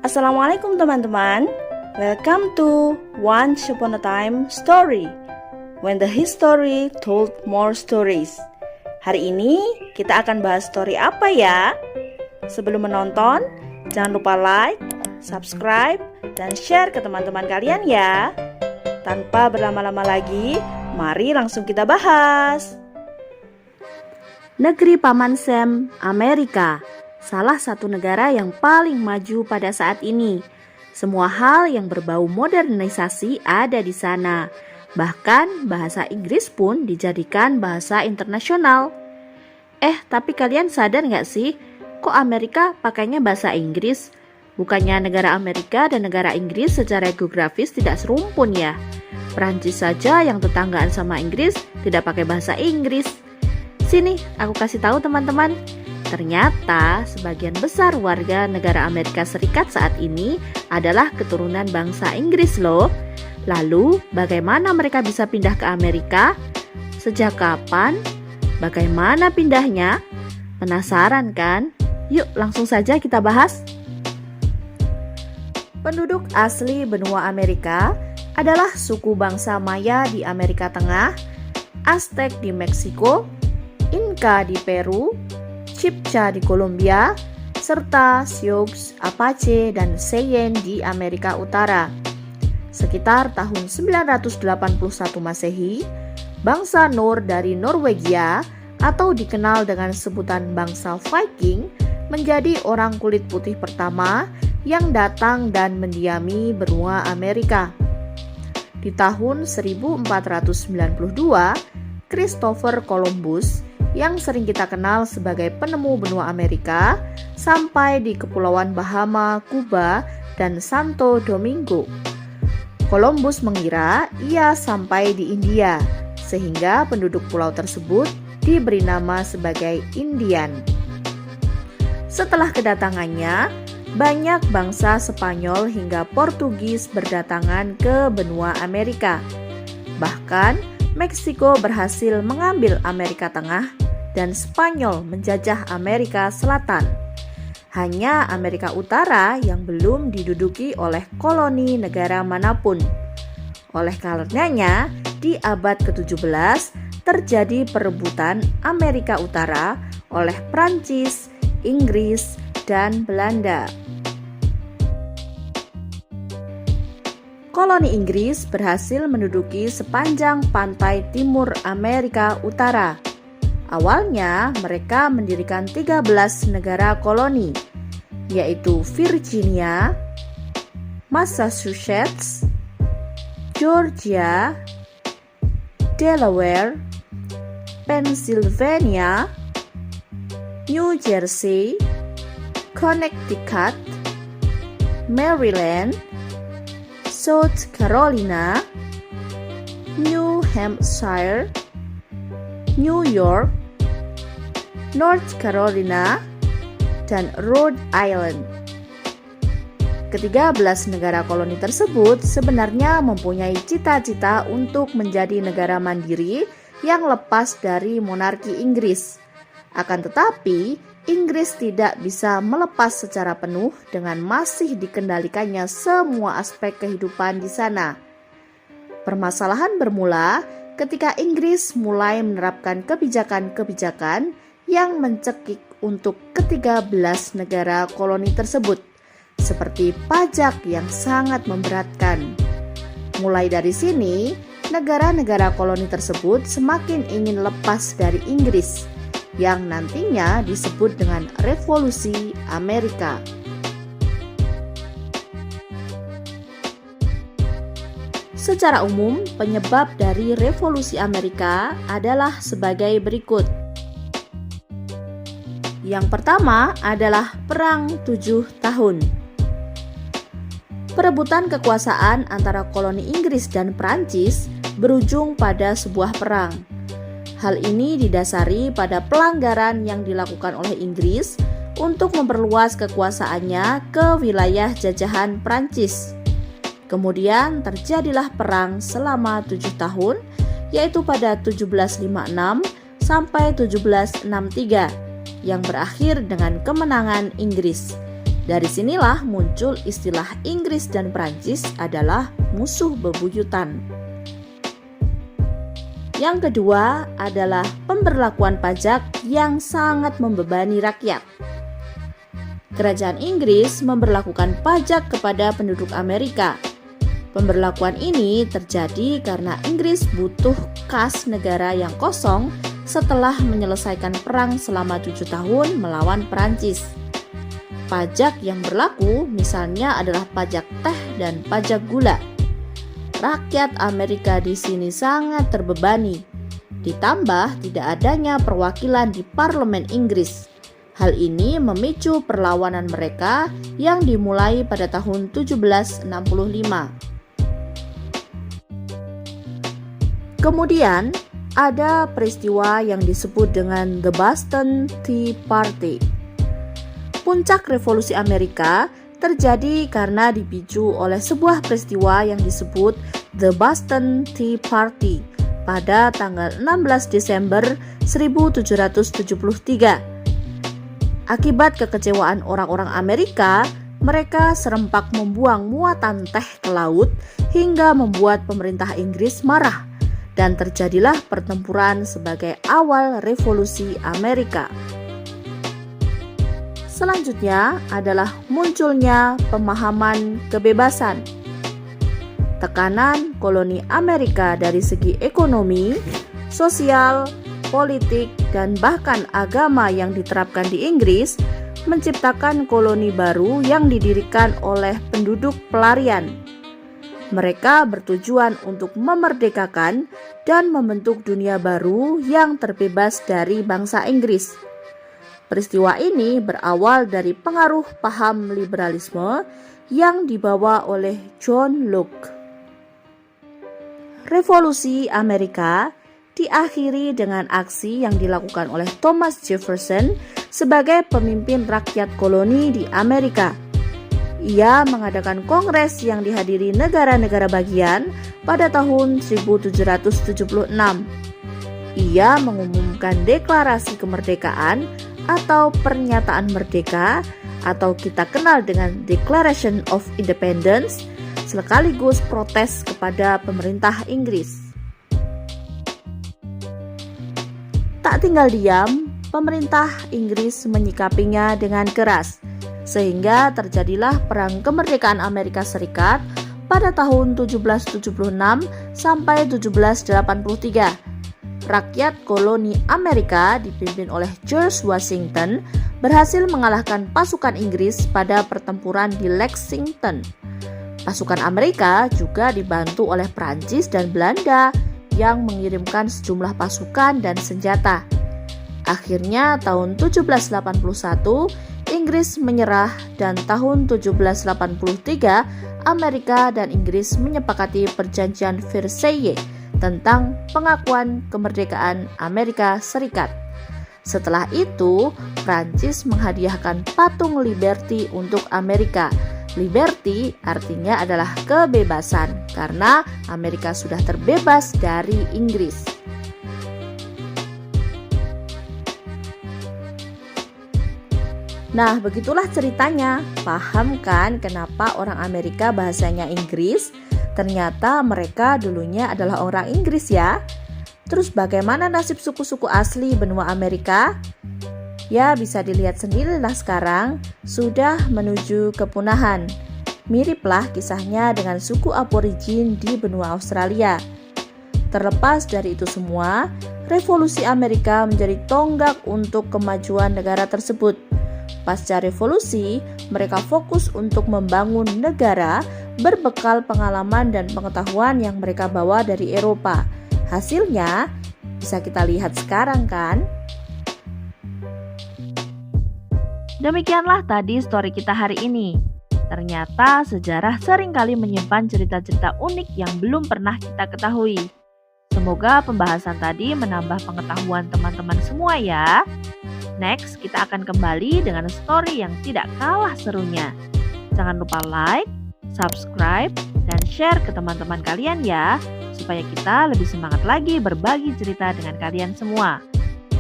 Assalamualaikum teman-teman. Welcome to Once Upon a Time Story, when the history told more stories. Hari ini kita akan bahas story apa ya? Sebelum menonton, jangan lupa like, subscribe, dan share ke teman-teman kalian ya. Tanpa berlama-lama lagi, mari langsung kita bahas. Negeri Paman Sam, Amerika, salah satu negara yang paling maju pada saat ini. Semua hal yang berbau modernisasi ada di sana. Bahkan bahasa Inggris pun dijadikan bahasa internasional. Tapi kalian sadar nggak sih, kok Amerika pakainya bahasa Inggris? Bukannya negara Amerika dan negara Inggris secara geografis tidak serumpun ya? Perancis saja yang tetanggaan sama Inggris tidak pakai bahasa Inggris. Sini, aku kasih tahu teman-teman. Ternyata sebagian besar warga negara Amerika Serikat saat ini adalah keturunan bangsa Inggris loh. Lalu bagaimana mereka bisa pindah ke Amerika? Sejak kapan? Bagaimana pindahnya? Penasaran kan? Yuk langsung saja kita bahas. Penduduk asli benua Amerika adalah suku bangsa Maya di Amerika Tengah, Aztec di Meksiko, Inca di Peru, Chibcha di Kolombia, serta Sioux, Apache, dan Cheyenne di Amerika Utara. Sekitar tahun 981 Masehi, bangsa Nor dari Norwegia atau dikenal dengan sebutan bangsa Viking menjadi orang kulit putih pertama yang datang dan mendiami benua Amerika. Di tahun 1492, Christopher Columbus yang sering kita kenal sebagai penemu benua Amerika sampai di Kepulauan Bahama, Kuba, dan Santo Domingo. Columbus mengira ia sampai di India, sehingga penduduk pulau tersebut diberi nama sebagai Indian. Setelah kedatangannya, banyak bangsa Spanyol hingga Portugis berdatangan ke benua Amerika. Bahkan, Meksiko berhasil mengambil Amerika Tengah dan Spanyol menjajah Amerika Selatan. Hanya Amerika Utara yang belum diduduki oleh koloni negara manapun. Oleh karenanya, di abad ke-17 terjadi perebutan Amerika Utara oleh Prancis, Inggris, dan Belanda. Koloni Inggris berhasil menduduki sepanjang pantai timur Amerika Utara. Awalnya mereka mendirikan 13 negara koloni, yaitu Virginia, Massachusetts, Georgia, Delaware, Pennsylvania, New Jersey, Connecticut, Maryland, South Carolina, New Hampshire, New York, North Carolina, dan Rhode Island. Ke-13 negara koloni tersebut sebenarnya mempunyai cita-cita untuk menjadi negara mandiri yang lepas dari monarki Inggris. Akan tetapi, Inggris tidak bisa melepas secara penuh dengan masih dikendalikannya semua aspek kehidupan di sana. Permasalahan bermula ketika Inggris mulai menerapkan kebijakan-kebijakan yang mencekik untuk ke-13 negara koloni tersebut, seperti pajak yang sangat memberatkan. Mulai dari sini, negara-negara koloni tersebut semakin ingin lepas dari Inggris, yang nantinya disebut dengan Revolusi Amerika. Secara umum, penyebab dari Revolusi Amerika adalah sebagai berikut. Yang pertama adalah Perang 7 Tahun. Perebutan kekuasaan antara koloni Inggris dan Prancis berujung pada sebuah perang. Hal ini didasari pada pelanggaran yang dilakukan oleh Inggris untuk memperluas kekuasaannya ke wilayah jajahan Prancis. Kemudian terjadilah perang selama 7 tahun, yaitu pada 1756 sampai 1763, yang berakhir dengan kemenangan Inggris. Dari sinilah muncul istilah Inggris dan Prancis adalah musuh bebuyutan. Yang kedua adalah pemberlakuan pajak yang sangat membebani rakyat. Kerajaan Inggris memberlakukan pajak kepada penduduk Amerika. Pemberlakuan ini terjadi karena Inggris butuh kas negara yang kosong setelah menyelesaikan perang selama 7 tahun melawan Perancis. Pajak yang berlaku misalnya adalah pajak teh dan pajak gula. Rakyat Amerika di sini sangat terbebani. Ditambah tidak adanya perwakilan di parlemen Inggris. Hal ini memicu perlawanan mereka yang dimulai pada tahun 1765. Kemudian ada peristiwa yang disebut dengan The Boston Tea Party. Puncak revolusi Amerika terjadi karena dipicu oleh sebuah peristiwa yang disebut The Boston Tea Party pada tanggal 16 Desember 1773. Akibat kekecewaan orang-orang Amerika, mereka serempak membuang muatan teh ke laut hingga membuat pemerintah Inggris marah, dan terjadilah pertempuran sebagai awal revolusi Amerika. Selanjutnya adalah munculnya pemahaman kebebasan. Tekanan koloni Amerika dari segi ekonomi, sosial, politik, dan bahkan agama yang diterapkan di Inggris menciptakan koloni baru yang didirikan oleh penduduk pelarian. Mereka bertujuan untuk memerdekakan dan membentuk dunia baru yang terbebas dari bangsa Inggris. Peristiwa ini berawal dari pengaruh paham liberalisme yang dibawa oleh John Locke. Revolusi Amerika diakhiri dengan aksi yang dilakukan oleh Thomas Jefferson sebagai pemimpin rakyat koloni di Amerika. Ia mengadakan kongres yang dihadiri negara-negara bagian pada tahun 1776. Ia mengumumkan deklarasi kemerdekaan atau pernyataan merdeka, atau kita kenal dengan Declaration of Independence, sekaligus protes kepada pemerintah Inggris. Tak tinggal diam, pemerintah Inggris menyikapinya dengan keras, sehingga terjadilah Perang Kemerdekaan Amerika Serikat pada tahun 1776 sampai 1783. Rakyat koloni Amerika dipimpin oleh George Washington berhasil mengalahkan pasukan Inggris pada pertempuran di Lexington. Pasukan Amerika juga dibantu oleh Prancis dan Belanda yang mengirimkan sejumlah pasukan dan senjata. Akhirnya tahun 1781 Inggris menyerah, dan tahun 1783 Amerika dan Inggris menyepakati perjanjian Versailles tentang pengakuan kemerdekaan Amerika Serikat. Setelah itu, Prancis menghadiahkan patung Liberty untuk Amerika. Liberty artinya adalah kebebasan, karena Amerika sudah terbebas dari Inggris. Nah, begitulah ceritanya. Paham kan kenapa orang Amerika bahasanya Inggris? Ternyata mereka dulunya adalah orang Inggris ya. Terus bagaimana nasib suku-suku asli benua Amerika? Ya, bisa dilihat sendirilah sekarang, sudah menuju kepunahan. Miriplah kisahnya dengan suku aborigin di benua Australia. Terlepas dari itu semua, revolusi Amerika menjadi tonggak untuk kemajuan negara tersebut. Pasca revolusi, mereka fokus untuk membangun negara berbekal pengalaman dan pengetahuan yang mereka bawa dari Eropa. Hasilnya bisa kita lihat sekarang kan? Demikianlah tadi story kita hari ini. Ternyata sejarah seringkali menyimpan cerita-cerita unik yang belum pernah kita ketahui. Semoga pembahasan tadi menambah pengetahuan teman-teman semua ya. Next, kita akan kembali dengan story yang tidak kalah serunya. Jangan lupa like, subscribe, dan share ke teman-teman kalian ya, supaya kita lebih semangat lagi berbagi cerita dengan kalian semua.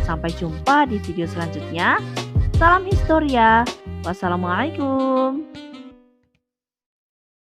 Sampai jumpa di video selanjutnya. Salam Historia, Wassalamualaikum.